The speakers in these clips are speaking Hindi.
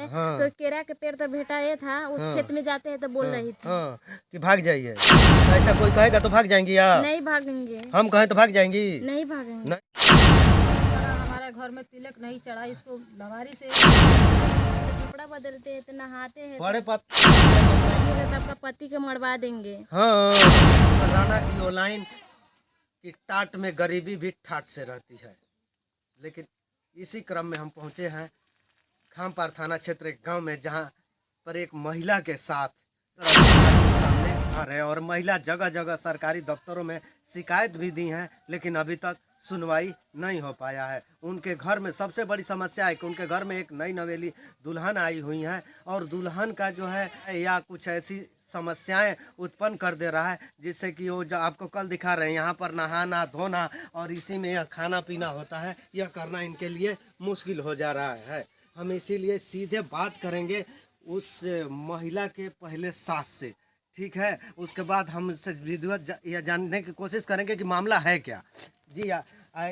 हाँ। तो केरा के पेड़ तो भेटाए था, उस हाँ। खेत में जाते हैं तो बोल रही थी। हाँ कि भाग जाइए, तो ऐसा कोई कहेगा तो भाग जाएंगी आप? नहीं भागेंगे। हम कहें तो भाग जाएंगी? नहीं भागेंगे। हमारे घर में तिलक नहीं चढ़ा, इसको लवारी से कपड़ा बदलते हैं तो नहाते हैं, बड़े तो आपका पति को मरवा देंगे। हाँ, राना की वो लाइन कि टाट में गरीबी भी ठाट से रहती है। लेकिन इसी क्रम में हम पहुंचे हैं खामपार थाना क्षेत्र एक गांव में, जहां पर एक महिला के साथ सामने आ रहे हैं और महिला जगह जगह सरकारी दफ्तरों में शिकायत भी दी हैं, लेकिन अभी तक सुनवाई नहीं हो पाया है। उनके घर में सबसे बड़ी समस्या है कि उनके घर में एक नई नवेली दुल्हन आई हुई है और दुल्हन का जो है या कुछ ऐसी समस्याएं उत्पन्न कर दे रहा है, जिससे कि वो जो आपको कल दिखा रहे हैं यहाँ पर नहाना धोना और इसी में यह खाना पीना होता है, यह करना इनके लिए मुश्किल हो जा रहा है। हम इसीलिए सीधे बात करेंगे उस महिला के पहले सास से, ठीक है? उसके बाद हम उससे विधिवत यह जानने की कोशिश करेंगे कि मामला है क्या। जी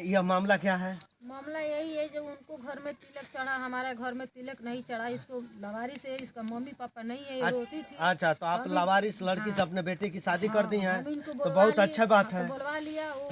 यह मामला क्या है? मामला यही है जो उनको घर में तिलक चढ़ा, हमारे घर में तिलक नहीं चढ़ा, इसको लवारी से, इसका मम्मी पापा नहीं है, ये रोती थी। अच्छा, तो आप लावारिस लड़की से अपने बेटे की शादी कर दी हैं, हम इनको तो बहुत अच्छा बात है। बुलवा लिया, वो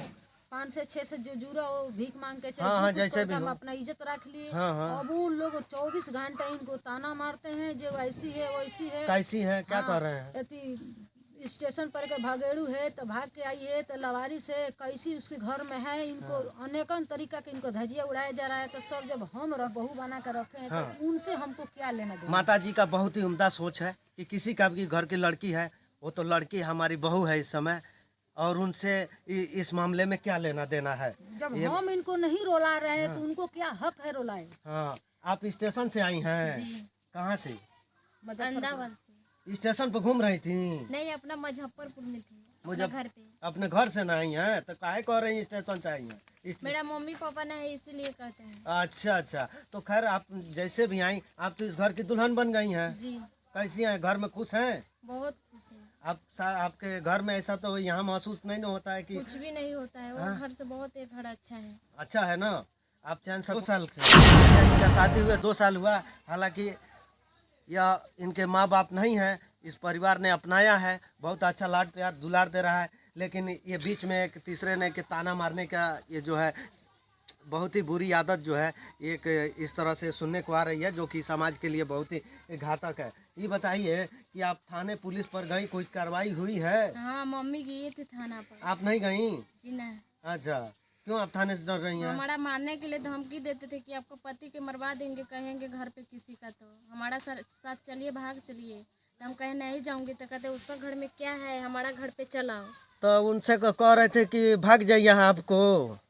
5 से 6 से जो जुड़ा वो भीख मांग के चले, हाँ, जैसे भी हम हो। अपना इज्जत रख लिए। हाँ। अब वो लोग 24 घंटे इनको ताना मारते हैं, जो ऐसी है वैसी है। कैसी है, क्या कर रहे हैं? स्टेशन पर के भागेड़ू है तो भाग के आई है, तो लवारी से कैसी उसके घर में है, इनको अनेकन तरीका के इनको धजिया उड़ाया जा रहा है। तो सर, जब हम बहू बना कर रखे हैं तो उनसे हमको क्या लेना देना? माता जी का बहुत ही उम्दा सोच है कि किसी का भी घर की लड़की है, वो तो लड़की हमारी बहू है इस समय, और उनसे इस मामले में क्या लेना देना है। जब हम इनको नहीं रोला रहे हैं तो उनको क्या हक है रोलाए? हाँ, आप स्टेशन से आई हैं? कहाँ से? अंदावन से। स्टेशन पर घूम रही थी? नहीं, अपना मुजफ्फरपुर में थी, अपने घर पे। अपने घर से नहीं है तो काहे कह रही हैं स्टेशन से आई हैं? मेरा मम्मी पापा नहीं, इसीलिए कहते हैं। अच्छा, तो खैर आप जैसे भी आई, आप तो इस घर की दुल्हन बन गई हैं। जी। कैसी हैं, घर में खुश हैं? बहुत खुश है। आपके घर में ऐसा तो यहाँ महसूस नहीं न होता है कि कुछ भी नहीं होता है, वो घर से बहुत एक घर अच्छा है। अच्छा है ना? आप चैन से 2 साल से इनका शादी हुए 2 साल हुआ, हालांकि या इनके माँ बाप नहीं हैं, इस परिवार ने अपनाया है, बहुत अच्छा लाड प्यार दुलार दे रहा है, लेकिन ये बीच में एक तीसरे ने के ताना मारने का ये जो है बहुत ही बुरी आदत जो है एक इस तरह से सुनने को आ रही है, जो कि समाज के लिए बहुत ही घातक है। ये बताइए कि आप थाने पुलिस पर गई, कोई कार्रवाई हुई है? हाँ, मम्मी गई थी थाना पर। आप नहीं गई? जी नहीं। अच्छा, क्यों आप थाने से डर रही हैं? हमारा मारने के लिए धमकी देते थे कि आपको पति के मरवा देंगे, कहेंगे घर पे किसी का, तो हमारा साथ चलिए, भाग चलिए। तो हम कहे नहीं जाऊंगी, तो कहते उसका घर में क्या है, हमारा घर पे चलाओ। तो उनसे कह रहे थे कि भाग जाइए आपको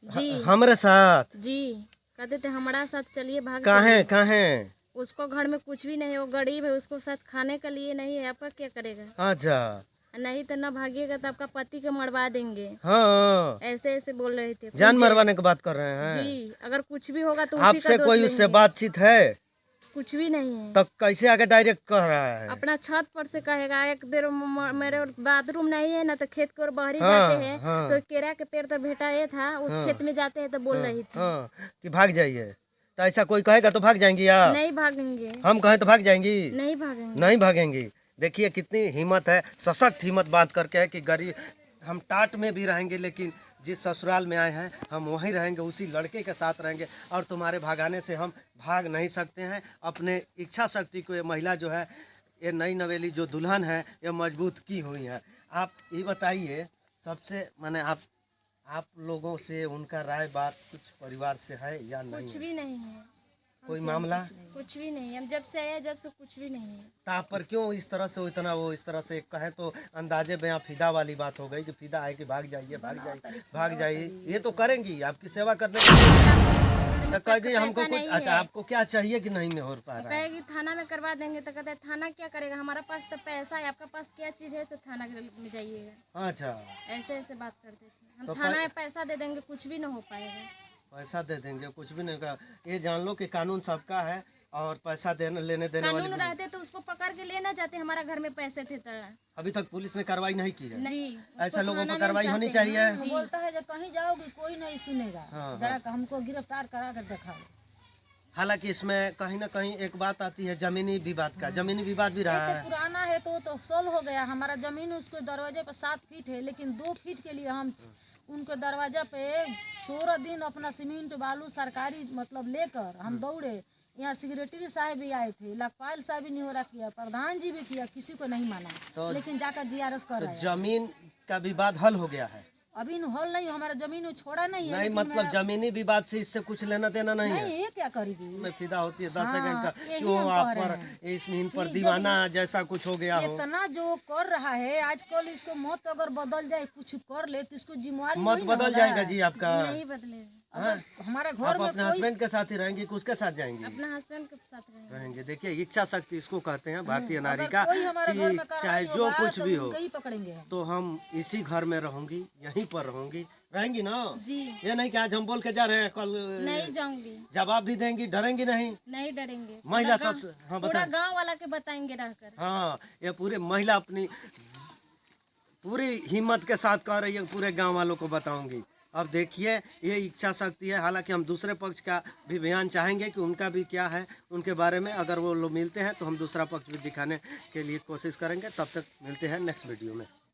जी। हमारे साथ? जी, कहते थे हमारा साथ चलिए, भाग कहाँ? उसको घर में कुछ भी नहीं, वो गरीब है, उसको साथ खाने के लिए नहीं है, आपका क्या करेगा? अच्छा, नहीं तो न भागिएगा तो आपका पति को मरवा देंगे। हाँ, ऐसे बोल रहे थे। जान मरवाने की बात कर रहे हैं? जी, अगर कुछ भी होगा तो उसी आपसे का दोष कोई लेंगे। उससे बातचीत है? कुछ भी नहीं है। तो कैसे आगे डायरेक्ट कह रहा है? अपना छत पर से कहेगा। एक देर मेरे बाथरूम नहीं है ना, तो खेत की ओर बहरी हाँ, जाते हैं, हाँ। तो केरा के पेड़ तो भेटाए था, उस खेत में जाते हैं तो बोल रही थी। हाँ, कि भाग जाइए, तो ऐसा कोई कहेगा तो भाग जाएंगी आप? नहीं भागेंगे। हम कहें तो भाग जाएंगी? नहीं भागेंगे। नहीं भागेंगी। देखिए कितनी हिम्मत है, सशक्त हिम्मत बात करके है कि गरीब हम टाट में भी रहेंगे, लेकिन जिस ससुराल में आए हैं हम वहीं रहेंगे, उसी लड़के के साथ रहेंगे, और तुम्हारे भागाने से हम भाग नहीं सकते हैं। अपने इच्छा शक्ति को ये महिला जो है, ये नई नवेली जो दुल्हन है, ये मजबूत की हुई है। आप ये बताइए, सबसे माने आप लोगों से उनका राय बात कुछ परिवार से है या नहीं? कुछ भी नहीं है। कोई मामला? कुछ भी नहीं, हम जब से आए जब से कुछ भी नहीं है। तो आप पर क्यों इस तरह से इतना वो इस तरह से कहें तो अंदाजे में फिदा वाली बात हो गई कि फिदा है कि भाग जाइए, ये तो करेंगी आपकी सेवा करने के लिए। तो कह दी हमको कुछ, अच्छा आपको क्या चाहिए कि नहीं में हो पा रहा है? कहेगी थाना में करवा देंगे, तो कहते हैं थाना क्या करेगा, हमारा पास तो पैसा है, आपका पास क्या चीज है, तो थाना में जाइएगा। अच्छा, ऐसे बात करते थे हम। तो थाना में पैसा दे देंगे, कुछ भी न हो पाएगा। पैसा दे देंगे, कुछ भी नहीं का। ये जान लो कि कानून सबका है, और पैसा लेने देने वाली कानून रहते तो उसको पकड़ के लेना जाते, हमारा घर में पैसे थे तो। अभी तक पुलिस ने कार्रवाई नहीं की है? जी, ऐसे लोगों पर कार्रवाई होनी चाहिए। बोलता है जब कहीं जाओगी कोई नहीं सुनेगा, हाँ, जरा हमको गिरफ्तार करा कर दिखाओ। हालांकि इसमें कहीं ना कहीं एक बात आती है जमीनी विवाद का, जमीनी विवाद भी रहा ये है। तो पुराना है तो सोल्व हो गया। हमारा जमीन उसके दरवाजे पे 7 फीट है, लेकिन 2 फीट के लिए हम उनके दरवाजा पे 16 दिन अपना सीमेंट बालू सरकारी मतलब लेकर हम दौड़े। यहाँ सेक्रेटरी साहब भी आए थे, लखपाल साहब भी निहोरा किया, प्रधान जी भी किया, किसी को नहीं माना। तो- लेकिन जाकर जीआरएस कर तो आया। जमीन का विवाद हल हो गया है? अभी हॉल नहीं, हमारा जमीन छोड़ा नहीं है। नहीं, लेकिन मतलब जमीनी विवाद से इससे कुछ लेना देना नहीं है। नहीं, ये क्या करेगी? में फिदा होती है 10 हाँ, सेकंड का यही कि वो हम आप कह रहे पर हैं। इसमें पर कि दीवाना जैसा कुछ हो गया हो। इतना जो कर रहा है आजकल, इसको मत अगर बदल जाए, कुछ कर ले तो इसको जिम्मेवारी मत नहीं ना बदल होगा। जाएगा जी आपका? नहीं बदले। अगर हमारे घर आप में अपने कोई हस्बैंड के साथ ही रहेंगी कि उसके साथ जाएंगी? अपना हस्बैंड के साथ रहेंगे। रहेंगे। देखिए, इच्छा शक्ति इसको कहते हैं भारतीय नारी अगर का, कोई हमारे घर में कि कार्रवाई चाहे जो होगा कुछ तो भी हो उनके ही पकड़ेंगे हम। तो हम इसी घर में रहूंगी, यहीं पर रहूंगी, रहेंगी ना? जी ये नहीं कि आज हम बोल के जा रहे हैं, कल नहीं जाऊंगी, जवाब भी देंगी, डरेंगी नहीं? नहीं डरेंगे। महिला पूरा सच, गाँव- हाँ पूरा बताएं। गांव वाला के बताएंगे रहकर। हाँ, ये पूरे महिला अपनी पूरी हिम्मत के साथ कह रही है, पूरे गांव वालों को बताऊंगी। अब देखिए, ये इच्छा शक्ति है। हालांकि हम दूसरे पक्ष का भी बयान चाहेंगे कि उनका भी क्या है उनके बारे में। अगर वो लोग मिलते हैं तो हम दूसरा पक्ष भी दिखाने के लिए कोशिश करेंगे। तब तक मिलते हैं नेक्स्ट वीडियो में।